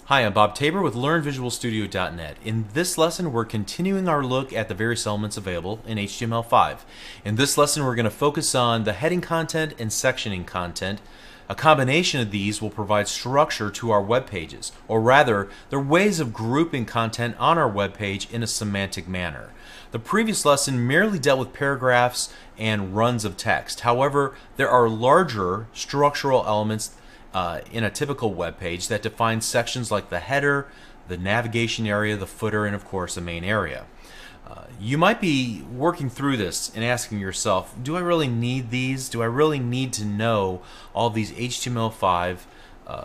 Hi, I'm Bob Tabor with LearnVisualStudio.net. In this lesson, we're continuing our look at the various elements available in HTML5. In this lesson, we're going to focus on the heading content and sectioning content. A combination of these will provide structure to our web pages, or rather, they're ways of grouping content on our web page in a semantic manner. The previous lesson merely dealt with paragraphs and runs of text. However, there are larger structural elements in a typical web page that define sections like the header, the navigation area, the footer, and of course the main area. You might be working through this and asking yourself, do I really need these? Do I really need to know all these HTML5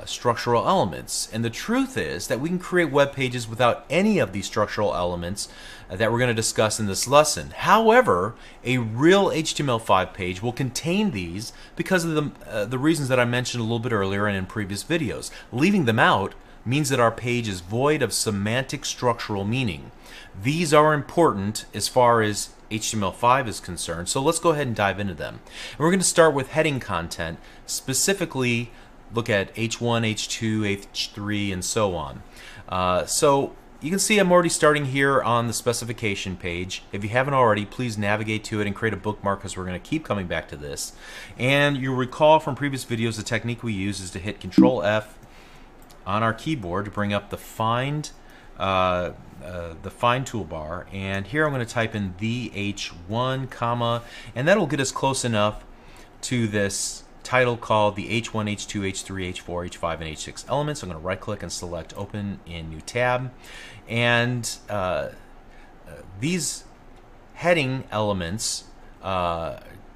structural elements? And the truth is that we can create web pages without any of these structural elements that we're going to discuss in this lesson. However, a real HTML5 page will contain these because of the reasons that I mentioned a little bit earlier and in previous videos. Leaving them out means that our page is void of semantic structural meaning. These are important as far as HTML5 is concerned, so let's go ahead and dive into them. And we're going to start with heading content, specifically look at H1, H2, H3, and so on. So you can see I'm already starting here on the specification page. If you haven't already, please navigate to it and create a bookmark because we're going to keep coming back to this. And you'll recall from previous videos the technique we use is to hit Control F on our keyboard to bring up the find toolbar. And here I'm going to type in the H1, comma, and that'll get us close enough to this title called the H1, H2, H3, H4, H5, and H6 elements. I'm going to right click and select open in new tab, and these heading elements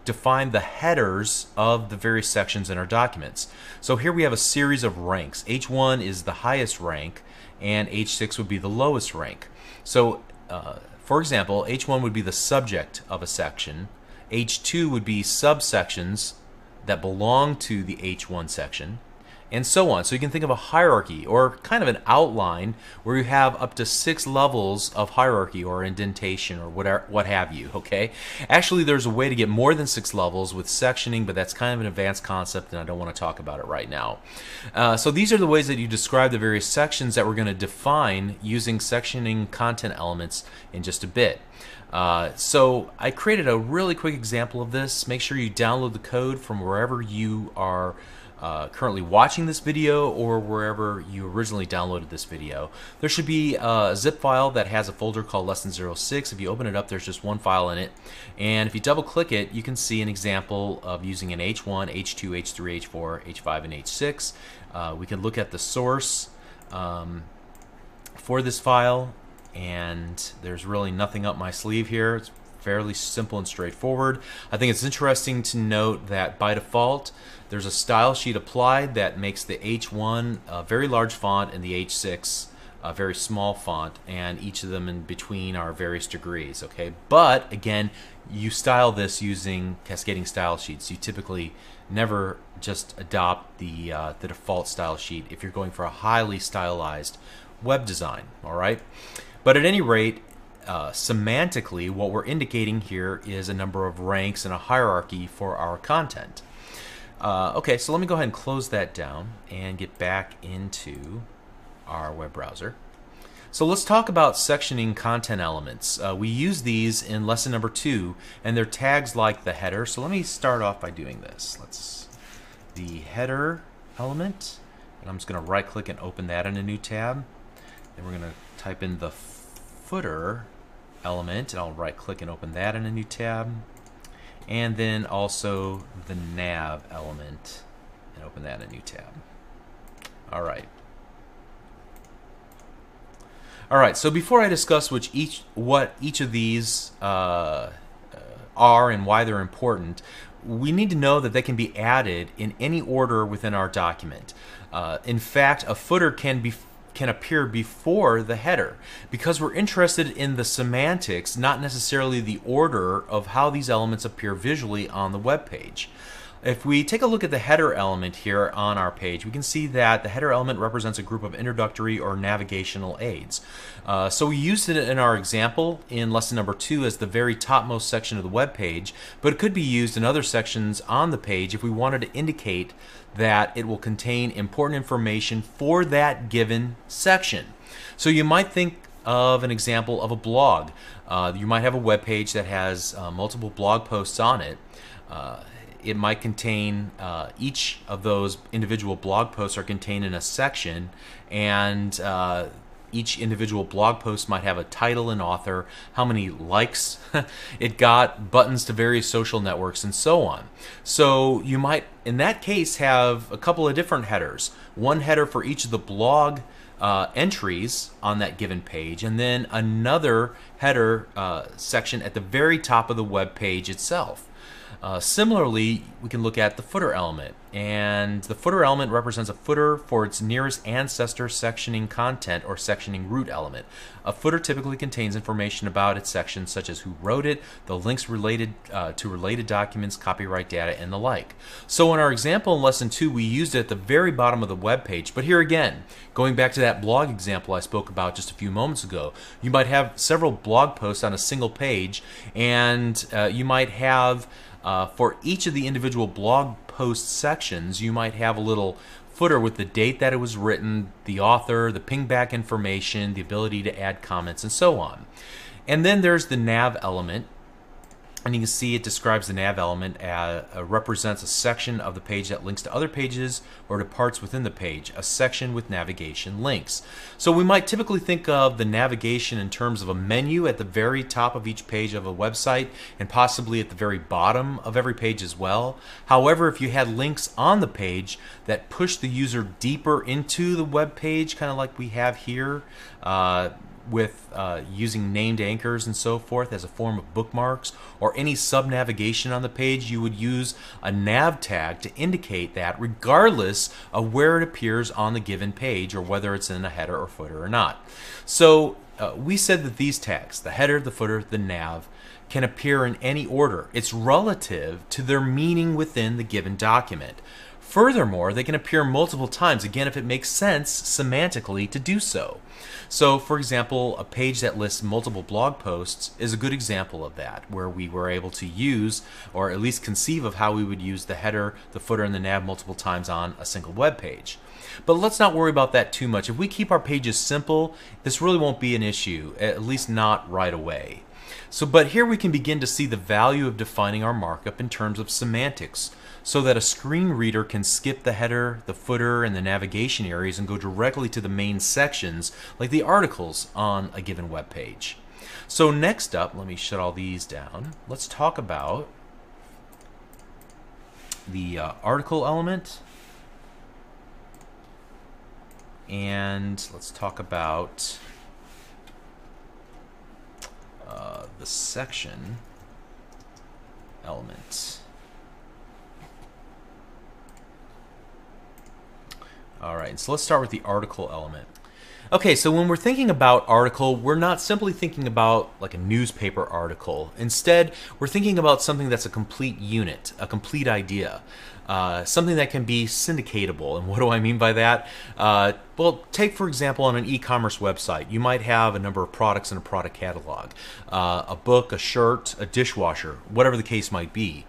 define the headers of the various sections in our documents. So here we have a series of ranks. H1 is the highest rank and H6 would be the lowest rank. So for example, H1 would be the subject of a section, H2 would be subsections that belong to the H1 section, and so on. So you can think of a hierarchy or kind of an outline where you have up to 6 levels of hierarchy or indentation or whatever, what have you, okay? Actually, there's a way to get more than 6 levels with sectioning, but that's kind of an advanced concept and I don't want to talk about it right now. So these are the ways that you describe the various sections that we're going to define using sectioning content elements in just a bit. So I created a really quick example of this. Make sure you download the code from wherever you are currently watching this video or wherever you originally downloaded this video. There should be a zip file that has a folder called lesson06. If you open it up, there's just one file in it, and if you double click it, you can see an example of using an H1, H2, H3, H4, H5, and H6. We can look at the source for this file, and there's really nothing up my sleeve here. It's fairly simple and straightforward. I think it's interesting to note that by default there's a style sheet applied that makes the H1 a very large font and the H6 a very small font, and each of them in between are various degrees, okay? But again, you style this using cascading style sheets. You typically never just adopt the default style sheet if you're going for a highly stylized web design, all right? But at any rate, semantically, what we're indicating here is a number of ranks and a hierarchy for our content. Okay, so let me go ahead and close that down and get back into our web browser. So let's talk about sectioning content elements. We use these in lesson number 2, and they're tags like the header. So let me start off by doing this. The header element, and I'm just going to right click and open that in a new tab. Then we're going to type in the footer element, and I'll right click and open that in a new tab, and then also the nav element and open that in a new tab. Alright, so before I discuss what each of these are and why they're important, we need to know that they can be added in any order within our document. In fact, a footer can appear before the header because we're interested in the semantics, not necessarily the order of how these elements appear visually on the web page. If we take a look at the header element here on our page, we can see that the header element represents a group of introductory or navigational aids. So we used it in our example in lesson number 2 as the very topmost section of the web page, but it could be used in other sections on the page if we wanted to indicate that it will contain important information for that given section. So you might think of an example of a blog. You might have a web page that has multiple blog posts on it. It might contain, each of those individual blog posts are contained in a section, and each individual blog post might have a title and author, how many likes it got, buttons to various social networks, and so on. So you might, in that case, have a couple of different headers. One header for each of the blog entries on that given page, and then another header section at the very top of the web page itself. Similarly, we can look at the footer element, and the footer element represents a footer for its nearest ancestor sectioning content or sectioning root element. A footer typically contains information about its section, such as who wrote it, the links related to related documents, copyright data, and the like. So in our example in lesson 2, we used it at the very bottom of the web page. But here again, going back to that blog example I spoke about just a few moments ago, you might have several blog posts on a single page, and you might have for each of the individual blog post sections, you might have a little footer with the date that it was written, the author, the pingback information, the ability to add comments, and so on. And then there's the nav element. And you can see it describes the nav element as represents a section of the page that links to other pages or to parts within the page, a section with navigation links. So we might typically think of the navigation in terms of a menu at the very top of each page of a website and possibly at the very bottom of every page as well. However, if you had links on the page that push the user deeper into the web page, kind of like we have here, with using named anchors and so forth as a form of bookmarks, or any sub-navigation on the page, you would use a nav tag to indicate that regardless of where it appears on the given page or whether it's in a header or footer or not. So we said that these tags, the header, the footer, the nav, can appear in any order. It's relative to their meaning within the given document. Furthermore, they can appear multiple times, again, if it makes sense semantically to do so. So, for example, a page that lists multiple blog posts is a good example of that, where we were able to use, or at least conceive of how we would use the header, the footer, and the nav multiple times on a single web page. But let's not worry about that too much. If we keep our pages simple, this really won't be an issue, at least not right away. So, but here we can begin to see the value of defining our markup in terms of semantics, so that a screen reader can skip the header, the footer, and the navigation areas and go directly to the main sections, like the articles on a given web page. So next up, let me shut all these down. Let's talk about the article element, and let's talk about the section element. Alright, so let's start with the article element. Okay, so when we're thinking about article, we're not simply thinking about like a newspaper article. Instead, we're thinking about something that's a complete unit, a complete idea, something that can be syndicatable. And what do I mean by that? Well, take for example on an e-commerce website, you might have a number of products in a product catalog, a book, a shirt, a dishwasher, whatever the case might be.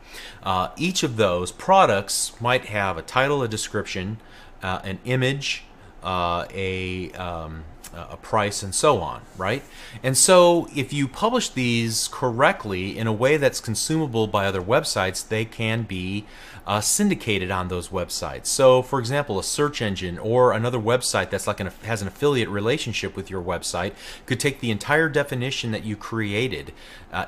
Each of those products might have a title, a description, an image, a price, and so on, right? And so if you publish these correctly in a way that's consumable by other websites, they can be syndicated on those websites. So for example, a search engine or another website that's like has an affiliate relationship with your website could take the entire definition that you created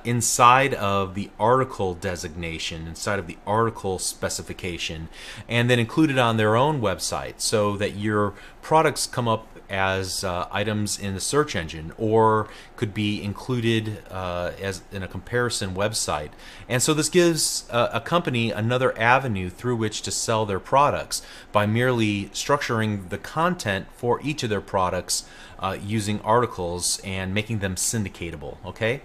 inside of the article designation, inside of the article specification, and then include it on their own website so that your products come up as items in the search engine, or could be included as in a comparison website. And so this gives a company another avenue through which to sell their products by merely structuring the content for each of their products using articles and making them syndicatable. Okay,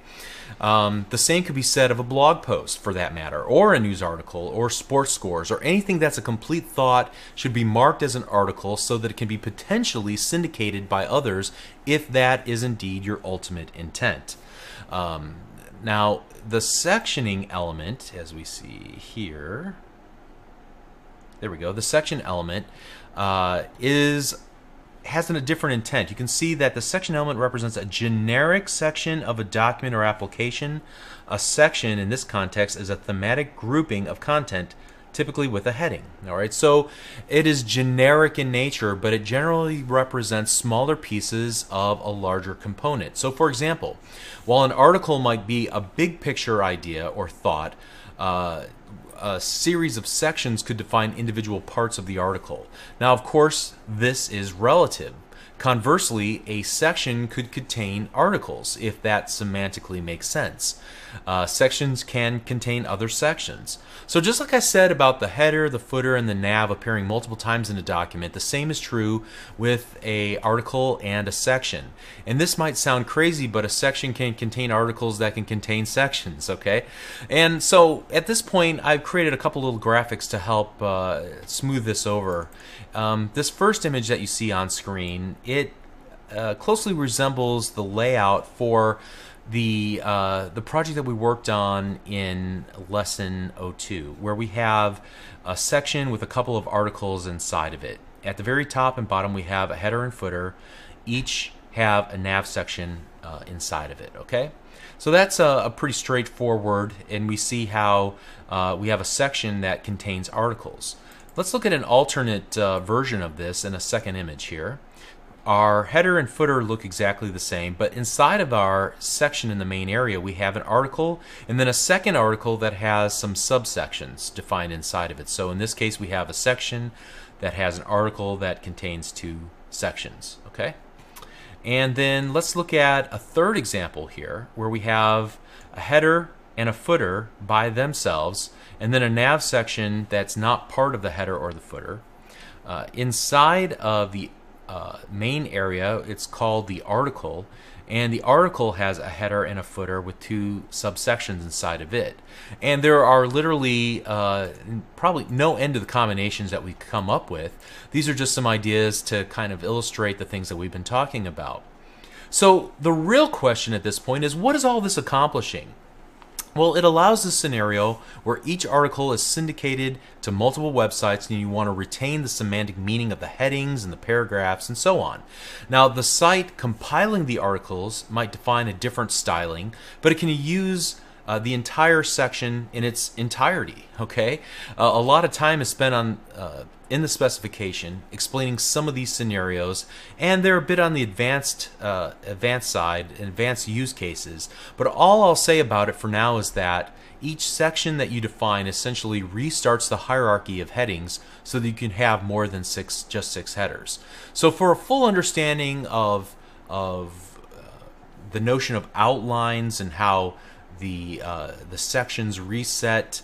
the same could be said of a blog post, for that matter, or a news article, or sports scores, or anything that's a complete thought should be marked as an article so that it can be potentially syndicated by others if that is indeed your ultimate intent. Now, the sectioning element, as we see here, there we go, the section element has a different intent. You can see that the section element represents a generic section of a document or application. A section in this context is a thematic grouping of content, typically with a heading. All right, so it is generic in nature, but it generally represents smaller pieces of a larger component. So for example, while an article might be a big picture idea or thought, a series of sections could define individual parts of the article. Now, of course, this is relative. Conversely, a section could contain articles, if that semantically makes sense. Sections can contain other sections. So just like I said about the header, the footer, and the nav appearing multiple times in a document, the same is true with an article and a section. And this might sound crazy, but a section can contain articles that can contain sections, okay? And so at this point, I've created a couple little graphics to help smooth this over. This first image that you see on screen, it closely resembles the layout for the project that we worked on in lesson 02, where we have a section with a couple of articles inside of it. At the very top and bottom, we have a header and footer. Each have a nav section inside of it. Okay, so that's a pretty straightforward, and we see how we have a section that contains articles. Let's look at an alternate version of this in a second image here. Our header and footer look exactly the same, but inside of our section in the main area we have an article and then a second article that has some subsections defined inside of it. So in this case we have a section that has an article that contains two sections. Okay, and then let's look at a third example here where we have a header and a footer by themselves, and then a nav section that's not part of the header or the footer. Inside of the main area, it's called the article, and the article has a header and a footer with two subsections inside of it. And there are literally probably no end to the combinations that we come up with. These are just some ideas to kind of illustrate the things that we've been talking about. So the real question at this point is, what is all this accomplishing? Well, it allows a scenario where each article is syndicated to multiple websites and you want to retain the semantic meaning of the headings and the paragraphs and so on. Now, the site compiling the articles might define a different styling, but it can use the entire section in its entirety. Okay, a lot of time is spent on in the specification explaining some of these scenarios, and they're a bit on the advanced side, advanced use cases. But all I'll say about it for now is that each section that you define essentially restarts the hierarchy of headings so that you can have more than just six headers. So for a full understanding of the notion of outlines and how the sections reset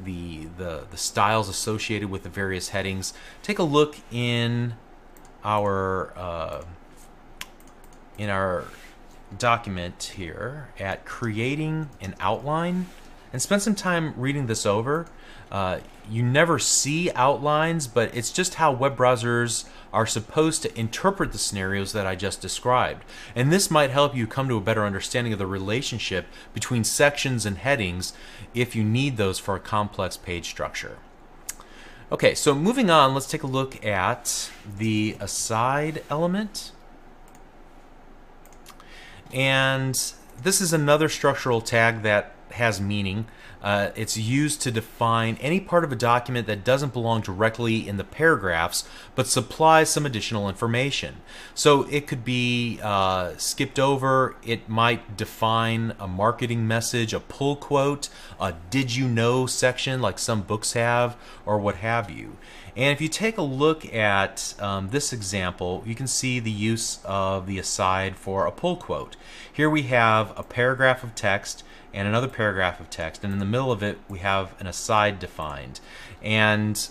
the styles associated with the various headings, take a look in our document here at creating an outline, and spend some time reading this over. You never see outlines, but it's just how web browsers are supposed to interpret the scenarios that I just described. And this might help you come to a better understanding of the relationship between sections and headings if you need those for a complex page structure. Okay, so moving on, let's take a look at the aside element. And this is another structural tag that has meaning. It's used to define any part of a document that doesn't belong directly in the paragraphs, but supplies some additional information. So it could be skipped over. It might define a marketing message, a pull quote, a did you know section like some books have, or what have you. And if you take a look at this example, you can see the use of the aside for a pull quote. Here we have a paragraph of text and another paragraph of text, and in the middle of it we have an aside defined. And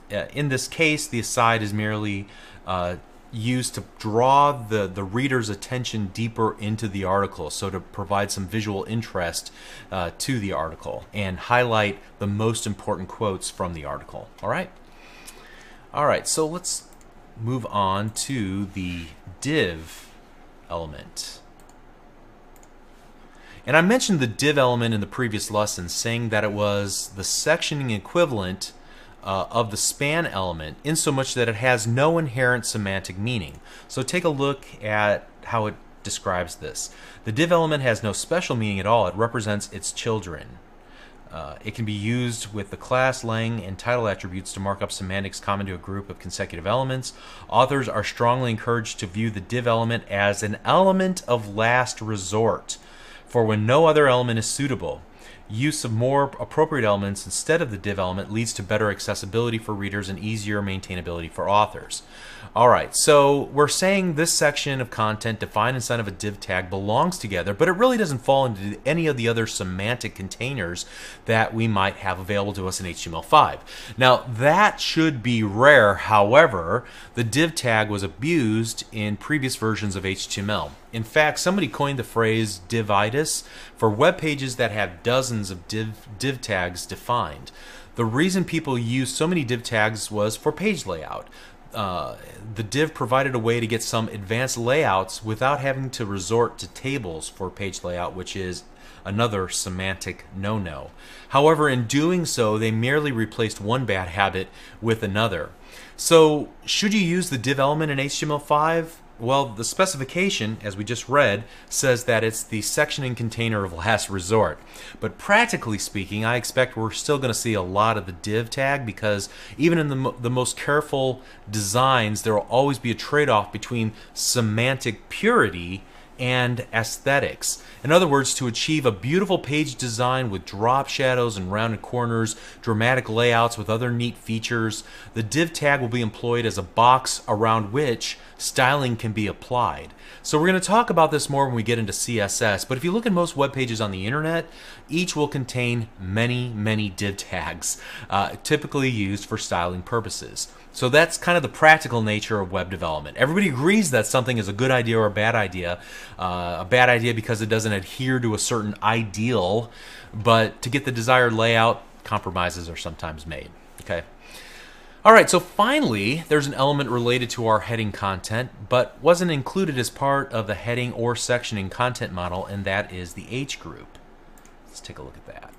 in this case, the aside is merely used to draw the reader's attention deeper into the article, so to provide some visual interest to the article and highlight the most important quotes from the article. All right, so let's move on to the div element. And I mentioned the div element in the previous lesson, saying that it was the sectioning equivalent of the span element, in so much that it has no inherent semantic meaning. So take a look at how it describes this. The div element has no special meaning at all. It represents its children. It can be used with the class, lang, and title attributes to mark up semantics common to a group of consecutive elements. Authors are strongly encouraged to view the div element as an element of last resort, for when no other element is suitable. Use of more appropriate elements instead of the div element leads to better accessibility for readers and easier maintainability for authors. Alright, so we're saying this section of content defined inside of a div tag belongs together, but it really doesn't fall into any of the other semantic containers that we might have available to us in HTML5. Now, that should be rare. However, the div tag was abused in previous versions of HTML. In fact, somebody coined the phrase divitis for web pages that have dozens of div tags defined. The reason people used so many div tags was for page layout. The div provided a way to get some advanced layouts without having to resort to tables for page layout, which is another semantic no-no. However, in doing so, they merely replaced one bad habit with another. So, should you use the div element in HTML5? Well, the specification, as we just read, says that it's the sectioning container of last resort. But practically speaking, I expect we're still going to see a lot of the div tag, because even in the most careful designs, there will always be a trade-off between semantic purity and aesthetics. In other words, to achieve a beautiful page design with drop shadows and rounded corners, dramatic layouts with other neat features, the div tag will be employed as a box around which styling can be applied. So we're going to talk about this more when we get into CSS, but if you look at most web pages on the internet, each will contain many div tags, typically used for styling purposes. So that's kind of the practical nature of web development. Everybody agrees that something is a good idea or a bad idea because it doesn't adhere to a certain ideal, but to get the desired layout, compromises are sometimes made. Okay. Alright, so finally, there's an element related to our heading content, but wasn't included as part of the heading or sectioning content model, and that is the H group. Let's take a look at that.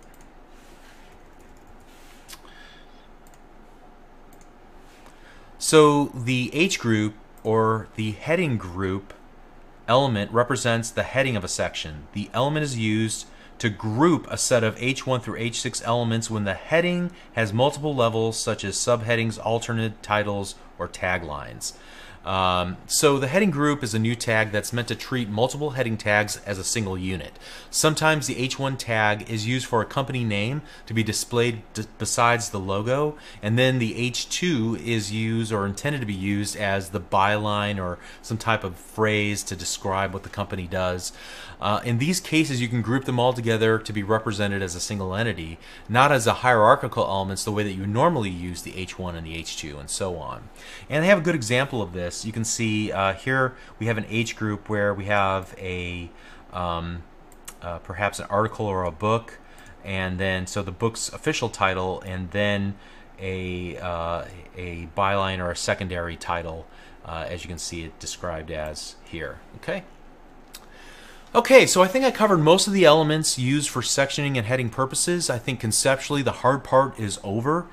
So the H group, or the heading group element, represents the heading of a section. The element is used to group a set of H1 through H6 elements when the heading has multiple levels, such as subheadings, alternate titles, or taglines. So the heading group is a new tag that's meant to treat multiple heading tags as a single unit. Sometimes the H1 tag is used for a company name to be displayed besides the logo, and then the H2 is used or intended to be used as the byline or some type of phrase to describe what the company does. In these cases, you can group them all together to be represented as a single entity, not as a hierarchical elements the way that you normally use the H1 and the H2 and so on. And they have a good example of this. You can see here we have an H group where we have a perhaps an article or a book, and then so the book's official title, and then a byline or a secondary title, as you can see it described as here. Okay. Okay, so I think I covered most of the elements used for sectioning and heading purposes. I think conceptually the hard part is over.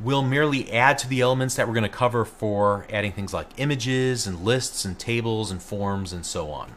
We'll merely add to the elements that we're going to cover for adding things like images and lists and tables and forms and so on.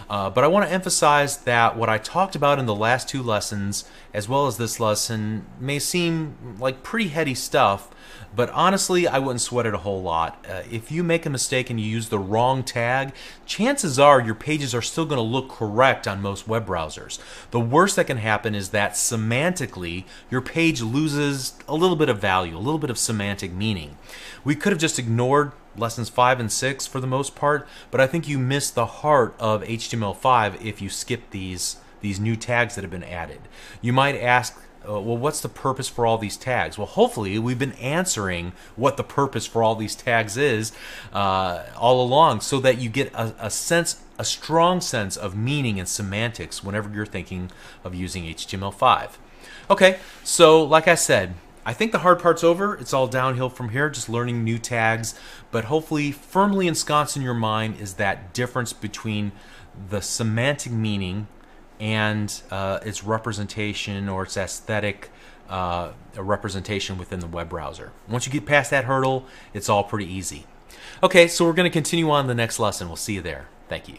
But I want to emphasize that what I talked about in the last two lessons, as well as this lesson, may seem like pretty heady stuff, but honestly, I wouldn't sweat it a whole lot. If you make a mistake and you use the wrong tag, chances are your pages are still going to look correct on most web browsers. The worst that can happen is that semantically, your page loses a little bit of value, a little bit of semantic meaning. We could have just ignored lessons 5 and 6 for the most part, but I think you missed the heart of HTML5 if you skip these new tags that have been added. You might ask, well, what's the purpose for all these tags? Well, hopefully we've been answering what the purpose for all these tags is all along, so that you get a strong sense of meaning and semantics whenever you're thinking of using HTML5. Okay, so like I said, I think the hard part's over. It's all downhill from here, just learning new tags, but hopefully firmly ensconced in your mind is that difference between the semantic meaning and its representation or its aesthetic representation within the web browser. Once you get past that hurdle, it's all pretty easy. Okay, so we're going to continue on the next lesson. We'll see you there. Thank you.